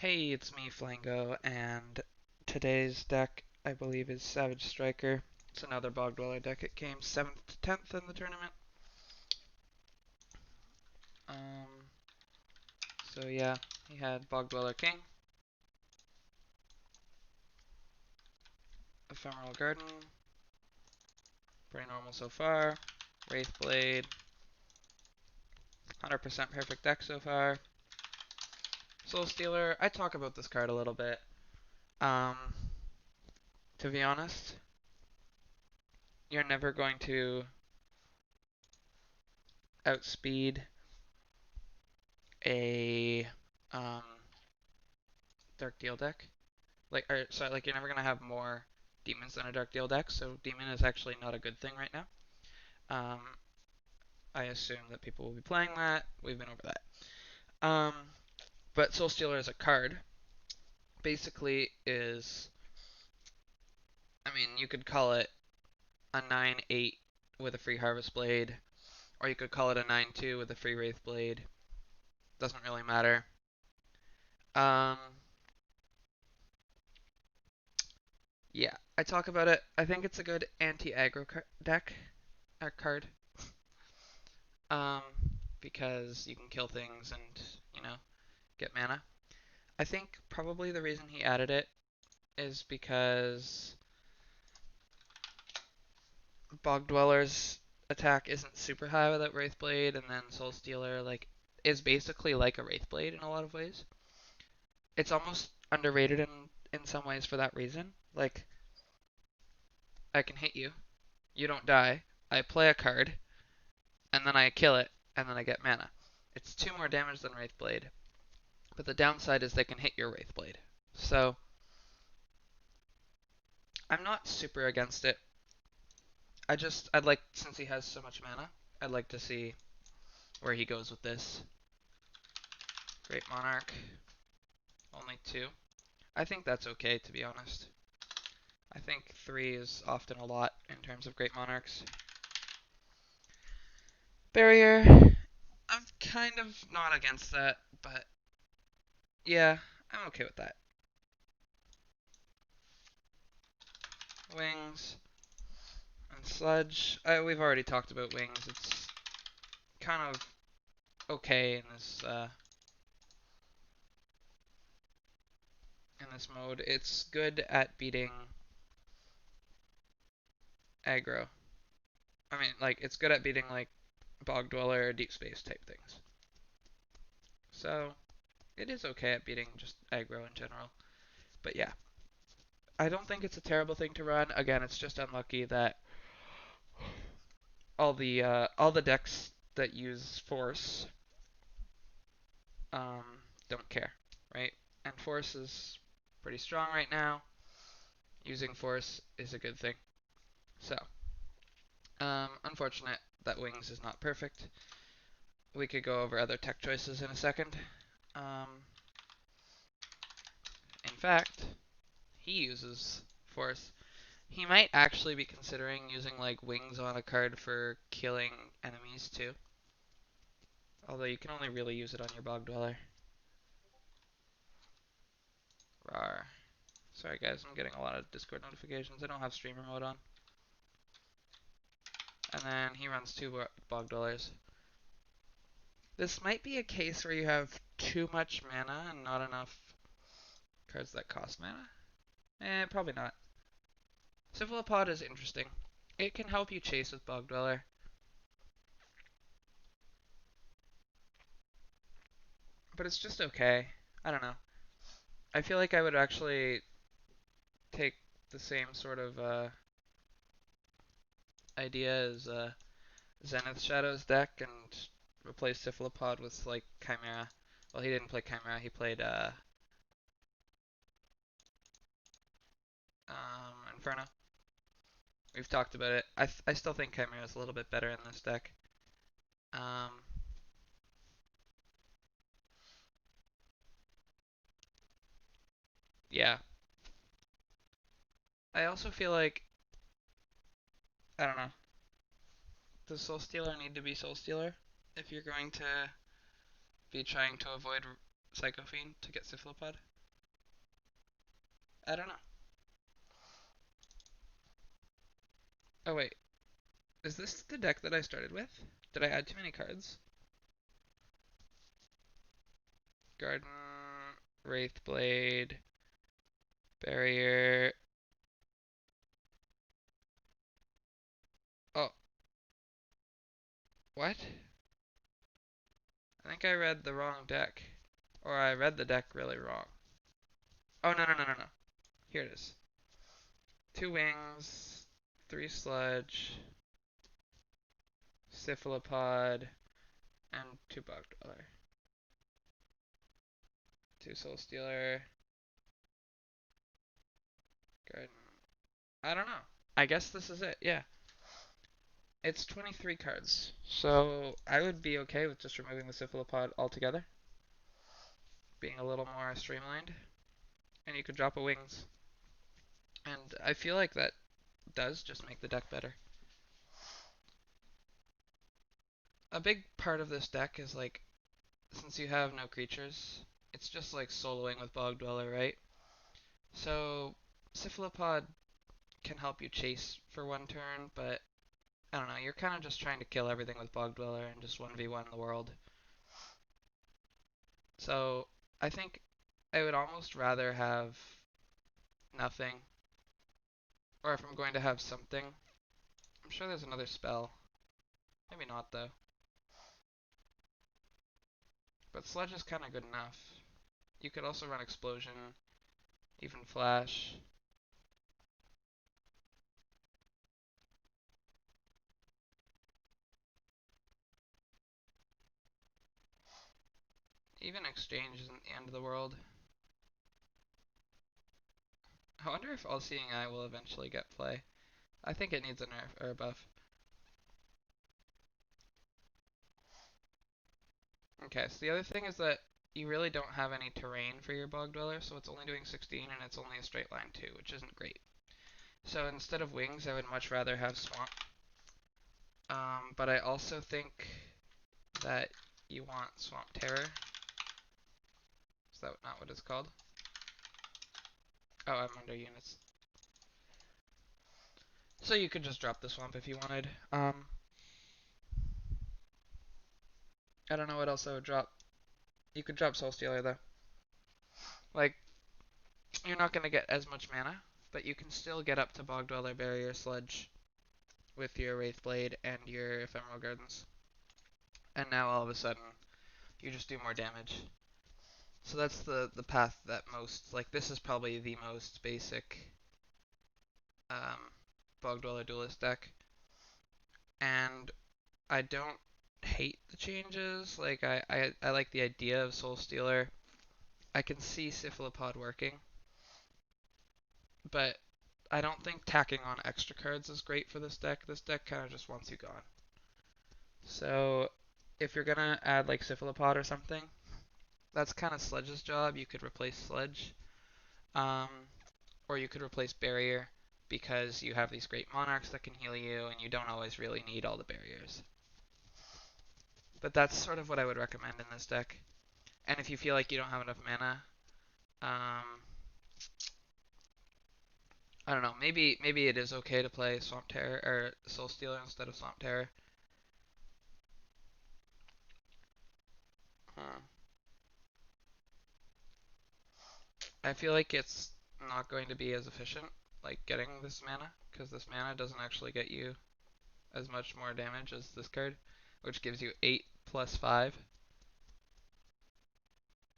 Hey, it's me, Flango, and today's deck, I believe, is Savage Striker. It's another Bog Dweller deck. It came 7th to 10th in the tournament. Um, so yeah, he had Bog Dweller King, Ephemeral Garden, pretty normal so far, Wraith Blade, 100% perfect deck so far, Soul Stealer. I talk about this card a little bit. Um, to be honest, you're never going to outspeed a um, Dark Deal deck. Like you're never gonna have more demons than a Dark Deal deck, so demon is actually not a good thing right now. Um, I assume that people will be playing that. We've been over that. But Soul Stealer as a card basically is, I mean, you could call it a 9/8 with a free Harvest Blade, or you could call it a 9/2 with a free Wraith Blade. Doesn't really matter. Um, yeah, I talk about it. I think it's a good anti-aggro deck, card. Um, because you can kill things and, you know, get mana. I think probably the reason he added it is because Bog Dweller's attack isn't super high without Wraithblade, and then Soul Stealer is basically like a Wraithblade in a lot of ways. It's almost underrated in some ways for that reason. Like, I can hit you, you don't die, I play a card, and then I kill it, and then I get mana. It's 2 more damage than Wraithblade, but the downside is they can hit your Wraithblade. So, I'm not super against it. I'd like, since he has so much mana, I'd like to see where he goes with this. Great Monarch, only 2. I think that's okay, to be honest. I think 3 is often a lot in terms of Great Monarchs. Barrier, I'm kind of not against that, but yeah, I'm okay with that. Wings and Sludge. We've already talked about Wings. It's kind of okay in this mode. It's good at beating aggro. I mean, like, it's good at beating, like, Bog Dweller or Deep Space type things. So, it is okay at beating just aggro in general. But yeah, I don't think it's a terrible thing to run. Again, it's just unlucky that all the decks that use Force um, don't care, right? And Force is pretty strong right now. Using Force is a good thing. So, unfortunate that Wings is not perfect. We could go over other tech choices in a second. Um, in fact, he uses Force. He might actually be considering using like Wings on a card for killing enemies too. Although you can only really use it on your Bog Dweller. Rar. Sorry guys, I'm getting a lot of Discord notifications. I don't have streamer mode on. And then he runs 2 Bog Dwellers. This might be a case where you have too much mana and not enough cards that cost mana. Probably not. Cephalopod is interesting. It can help you chase with Bog Dweller. But it's just okay. I don't know. I feel like I would actually take the same sort of idea as Zenith Shadow's deck and replace Cephalopod with like Chimera. Well, he didn't play Chimera. He played Inferno. We've talked about it. I still think Chimera is a little bit better in this deck. Um, yeah. I also feel like, I don't know. Does Soul Stealer need to be Soul Stealer if you're going to be trying to avoid Psycho Fiend to get Cephalopod? I don't know. Oh wait, is this the deck that I started with? Did I add too many cards? Garden, Wraithblade, Barrier. Oh, what? I think I read the wrong deck. Or I read the deck really wrong. Oh, no, no, no, no, no. Here it is. 2 wings, 3 sludge, Cephalopod, and 2 bog dweller. 2 soul stealer, garden. I don't know. I guess this is it, yeah. It's 23 cards. So I would be okay with just removing the Cephalopod altogether, being a little more streamlined, and you could drop a wings. And I feel like that does just make the deck better. A big part of this deck is like, since you have no creatures, it's just like soloing with Bog Dweller, right? So Cephalopod can help you chase for 1 turn, but I don't know, you're kind of just trying to kill everything with Bog Dweller and just 1v1 the world. So I think I would almost rather have nothing, or if I'm going to have something, I'm sure there's another spell. Maybe not though. But Sludge is kind of good enough. You could also run Explosion, even Flash. Even Exchange isn't the end of the world. I wonder if All-Seeing Eye will eventually get play. I think it needs a nerf or a buff. Okay, so the other thing is that you really don't have any terrain for your Bog Dweller, so it's only doing 16 and it's only a straight line too, which isn't great. So instead of wings, I would much rather have Swamp. But I also think that you want Swamp Terror. Is that not what it's called? Oh, I'm under units. So you could just drop the Swamp if you wanted. I don't know what else I would drop. You could drop Soul Stealer though. Like, you're not going to get as much mana, but you can still get up to Bog Dweller, Barrier, Sludge with your Wraithblade and your Ephemeral Gardens. And now all of a sudden, you just do more damage. So that's the path that most, like this is probably the most basic Bog Dweller Duelist deck. And I don't hate the changes. Like I like the idea of Soul Stealer. I can see Cephalopod working, but I don't think tacking on extra cards is great for this deck. This deck kind of just wants you gone. So if you're gonna add like Cephalopod or something, that's kind of Sledge's job. You could replace Sledge, um, or you could replace Barrier because you have these great Monarchs that can heal you, and you don't always really need all the barriers. But that's sort of what I would recommend in this deck. And if you feel like you don't have enough mana, I don't know. Maybe it is okay to play Swamp Terror or Soul Stealer instead of Swamp Terror. Hmm. I feel like it's not going to be as efficient, like getting this mana, because this mana doesn't actually get you as much more damage as this card, which gives you 8 plus 5.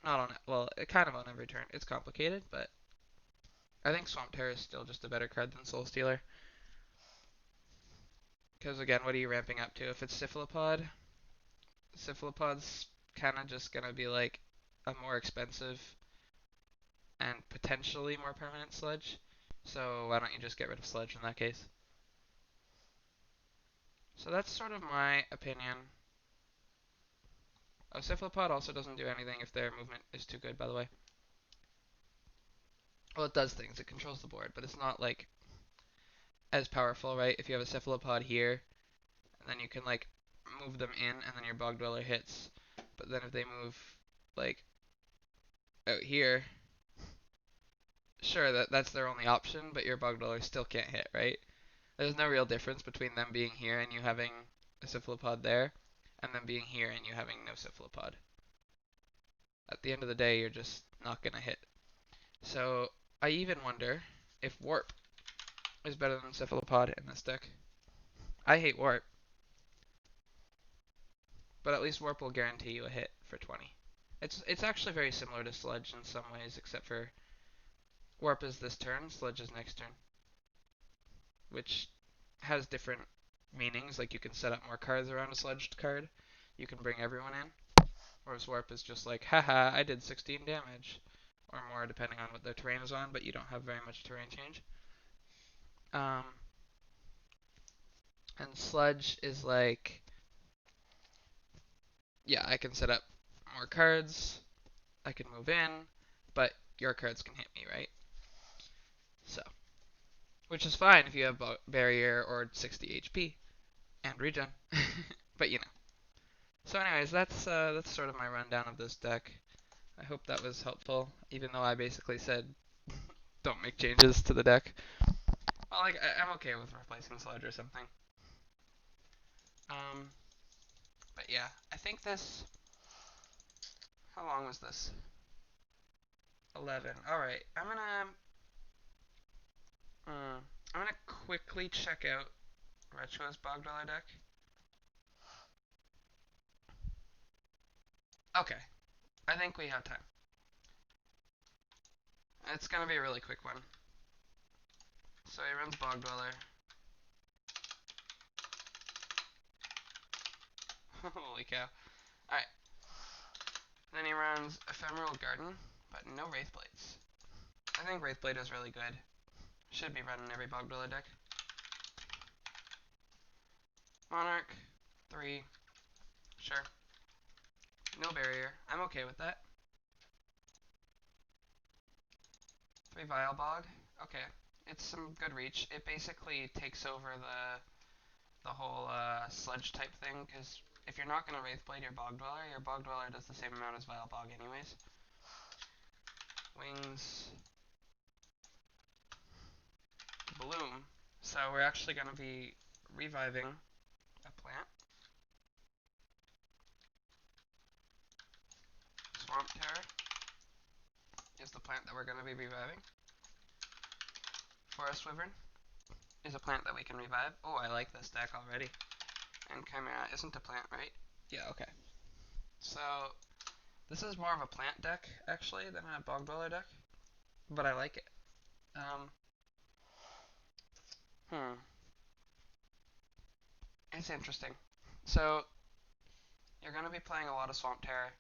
Not on it. Well, it kind of on every turn. It's complicated, but I think Swamp Terror is still just a better card than Soul Stealer. Because again, what are you ramping up to? If it's Cephalopod's kind of just gonna be like a more expensive and potentially more permanent Sludge. So why don't you just get rid of Sludge in that case? So that's sort of my opinion. Oh, Cephalopod also doesn't do anything if their movement is too good, by the way. Well, it does things. It controls the board, but it's not like as powerful, right? If you have a Cephalopod here, and then you can like move them in, and then your Bog Dweller hits. But then if they move like out here, sure that's their only option, but your bog dweller still can't hit, right? There's no real difference between them being here and you having a cephalopod there, and them being here and you having no cephalopod. At the end of the day, you're just not gonna hit. So I even wonder if warp is better than cephalopod in this deck. I hate warp, but at least warp will guarantee you a hit for 20. It's actually very similar to sludge in some ways, except for warp is this turn, sludge is next turn, which has different meanings. Like you can set up more cards around a sludged card. You can bring everyone in. Whereas warp is just like, haha, I did 16 damage. Or more depending on what the terrain is on, but you don't have very much terrain change. Um, and sludge is like, yeah, I can set up more cards, I can move in, but your cards can hit me, right? So, which is fine if you have barrier or 60 HP and regen. But you know. So anyways, that's sort of my rundown of this deck. I hope that was helpful, even though I basically said don't make changes to the deck. Well, like I'm okay with replacing Sludge or something. Um, but yeah, I think this. How long was this? 11. All right, uh, I'm gonna quickly check out Rehtua's Bog Dweller deck. Okay, I think we have time. It's gonna be a really quick one. So he runs Bog Dweller. Holy cow! All right. Then he runs Ephemeral Garden, but no Wraithblades. I think Wraithblade is really good. Should be run in every Bog Dweller deck. Monarch, 3. Sure. No barrier. I'm okay with that. 3 Vile Bog. Okay. It's some good reach. It basically takes over the whole sludge type thing, because if you're not going to Wraithblade your Bog Dweller does the same amount as Vile Bog anyways. Wings. Bloom. So we're actually going to be reviving a plant. Swamp Terror is the plant that we're going to be reviving. Forest Wyvern is a plant that we can revive. Oh, I like this deck already. And Chimera isn't a plant, right? Yeah, okay. So, this is more of a plant deck, actually, than a Bog Dweller deck. But I like it. Um, hmm. It's interesting. So, you're going to be playing a lot of Swamp Terror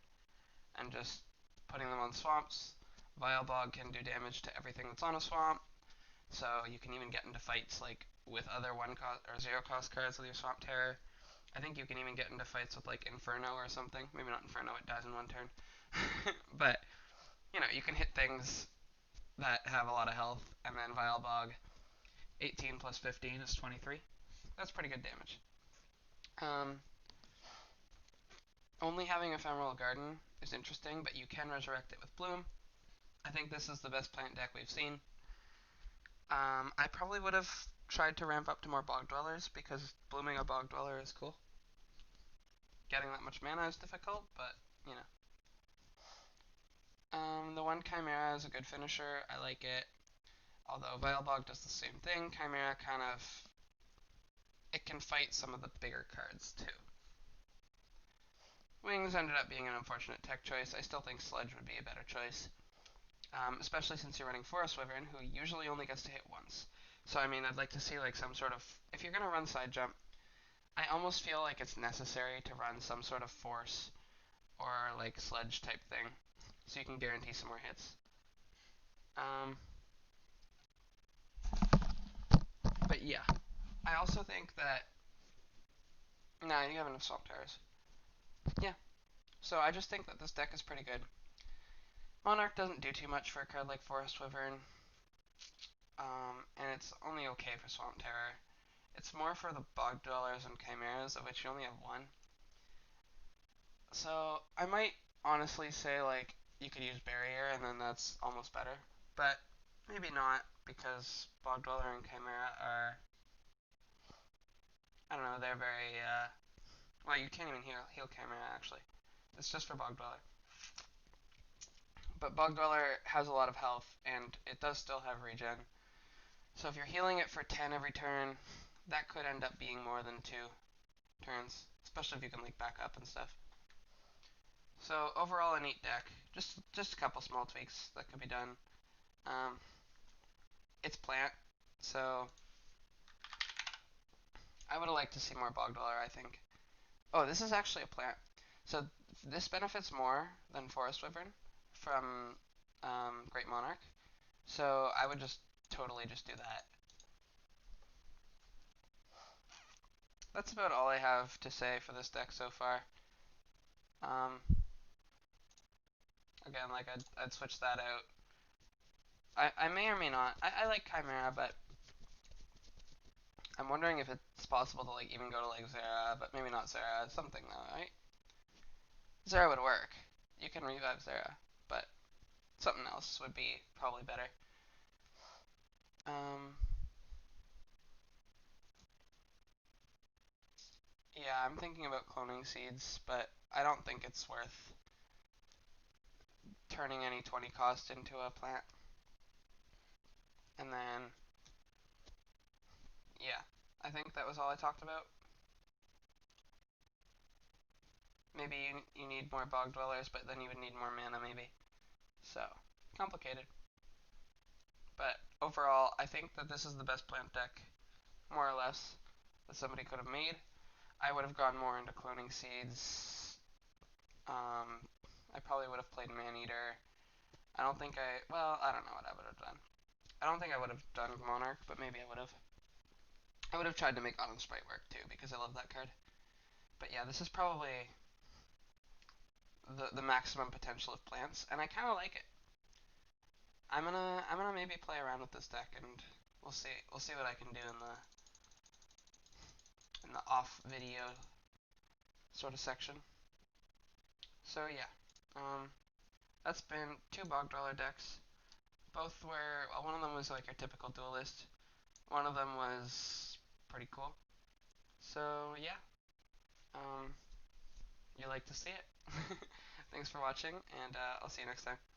and just putting them on swamps. Vile Bog can do damage to everything that's on a swamp. So, you can even get into fights like with other 1 cost or 0 cost cards with your Swamp Terror. I think you can even get into fights with like Inferno or something. Maybe not Inferno, it dies in 1 turn. But, you know, you can hit things that have a lot of health, and then Vile Bog, 18 plus 15 is 23. That's pretty good damage. Um, Only having Ephemeral Garden is interesting, but you can resurrect it with Bloom. I think this is the best plant deck we've seen. I probably would have tried to ramp up to more Bog Dwellers, because blooming a Bog Dweller is cool. Getting that much mana is difficult, but, you know. The 1 Chimera is a good finisher. I like it. Although Vile Bog does the same thing, Chimera kind of... It can fight some of the bigger cards, too. Wings ended up being an unfortunate tech choice. I still think Sludge would be a better choice. Especially since you're running Forest Wyvern, who usually only gets to hit once. So, I mean, I'd like to see, like, some sort of... If you're going to run Side Jump, I almost feel like it's necessary to run some sort of Force or, like, Sludge type thing, so you can guarantee some more hits. But yeah, I also think that... Nah, you have enough Swamp Terrors. Yeah, so I just think that this deck is pretty good. Monarch doesn't do too much for a card like Forest Wyvern, and it's only okay for Swamp Terror. It's more for the Bog Dwellers and Chimeras, of which you only have 1. So I might honestly say, like, you could use Barrier, and then that's almost better. But maybe not, because Bog Dweller and Chimera are, I don't know, they're very, well, you can't even heal Chimera, actually. It's just for Bog Dweller. But Bog Dweller has a lot of health, and it does still have regen. So if you're healing it for 10 every turn, that could end up being more than 2 turns, especially if you can like back up and stuff. So overall, a neat deck. Just a couple small tweaks that could be done. Um, it's plant, so I would have liked to see more Bog Dweller, I think. Oh, this is actually a plant. So this benefits more than Forest Wyvern from Great Monarch. So I would just totally just do that. That's about all I have to say for this deck so far. Um, Again, like I'd switch that out. I may or may not. I like Chimera, but I'm wondering if it's possible to like even go to like Zera, but maybe not Zera. Something though, right? Zera would work. You can revive Zera, but something else would be probably better. Um, yeah, I'm thinking about cloning seeds, but I don't think it's worth turning any 20 cost into a plant. And then, yeah, I think that was all I talked about. Maybe you need more bog dwellers, but then you would need more mana maybe. So, complicated. But overall, I think that this is the best plant deck, more or less, that somebody could have made. I would have gone more into cloning seeds. I probably would have played Maneater. I don't think well, I don't know what I would have done. I don't think I would have done Monarch, but maybe I would have. I would have tried to make Autumn Sprite work too, because I love that card. But yeah, this is probably the maximum potential of plants, and I kind of like it. I'm gonna maybe play around with this deck, and we'll see what I can do in the off video sort of section. So yeah, that's been 2 Bog Dweller decks. Both were, well, one of them was like a typical duelist. One of them was pretty cool. So yeah, you like to see it. Thanks for watching, and I'll see you next time.